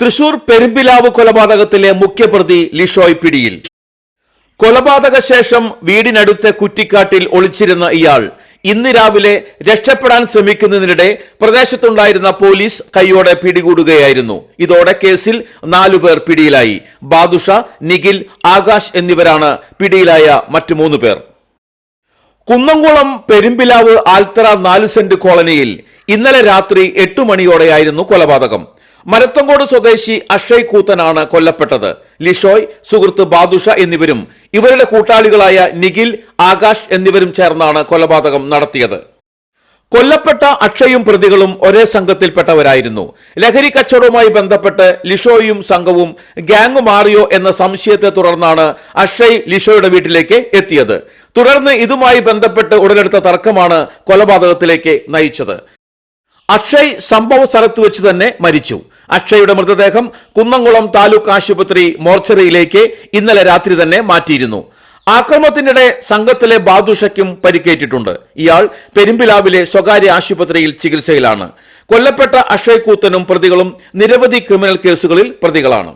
തൃശൂർ പെരുമ്പിലാവ് കൊലപാതകത്തിലെ മുഖ്യപ്രതി ലിഷോയ് പിടിയിൽ. കൊലപാതക ശേഷം വീടിനടുത്തെ കുറ്റിക്കാട്ടിൽ ഒളിച്ചിരുന്ന ഇയാൾ ഇന്ന് രാവിലെ രക്ഷപ്പെടാൻ ശ്രമിക്കുന്നതിനിടെ പ്രദേശത്തുണ്ടായിരുന്ന പോലീസ് കൈയോടെ പിടികൂടുകയായിരുന്നു. ഇതോടെ കേസിൽ 4 പേർ പിടിയിലായി. ബാദുഷ, നിഖിൽ, ആകാശ് എന്നിവരാണ് പിടിയിലായ മറ്റു 3 പേർ. കുന്നംകുളം പെരുമ്പിലാവ് ആൽത്തറ 4 സെന്റ് കോളനിയിൽ ഇന്നലെ രാത്രി 8 മണിയോടെയായിരുന്നു കൊലപാതകം. മരത്തങ്കോട് സ്വദേശി അക്ഷയ് കൂത്തനാണ് കൊല്ലപ്പെട്ടത്. ലിഷോയ്, സുഹൃത്ത് ബാദുഷ എന്നിവരും ഇവരുടെ കൂട്ടാളികളായ നിഖിൽ, ആകാശ് എന്നിവരും ചേർന്നാണ് കൊലപാതകം നടത്തിയത്. കൊല്ലപ്പെട്ട അക്ഷയും പ്രതികളും ഒരേ സംഘത്തിൽപ്പെട്ടവരായിരുന്നു. ലഹരി കച്ചവടവുമായി ബന്ധപ്പെട്ട് ലിഷോയും സംഘവും ഗ്യാങ് മാറിയോ എന്ന സംശയത്തെ തുടർന്നാണ് അക്ഷയ് ലിഷോയുടെ വീട്ടിലേക്ക് എത്തിയത്. തുടർന്ന് ഇതുമായി ബന്ധപ്പെട്ട് ഉടലെടുത്ത തർക്കമാണ് കൊലപാതകത്തിലേക്ക് നയിച്ചത്. അക്ഷയ് സംഭവ സ്ഥലത്ത് വെച്ച് തന്നെ മരിച്ചു. അക്ഷയുടെ മൃതദേഹം കുന്നംകുളം താലൂക്ക് ആശുപത്രി മോർച്ചറിയിലേക്ക് ഇന്നലെ രാത്രി തന്നെ മാറ്റിയിരുന്നു. ആക്രമണത്തിനിടെ സംഘത്തിലെ ബാദുഷയ്ക്കും പരിക്കേറ്റിട്ടുണ്ട്. ഇയാൾ പെരുമ്പിലാവിലെ സ്വകാര്യ ആശുപത്രിയിൽ ചികിത്സയിലാണ്. കൊല്ലപ്പെട്ട അക്ഷയ് കൂത്തനും പ്രതികളും നിരവധി ക്രിമിനൽ കേസുകളിൽ പ്രതികളാണ്.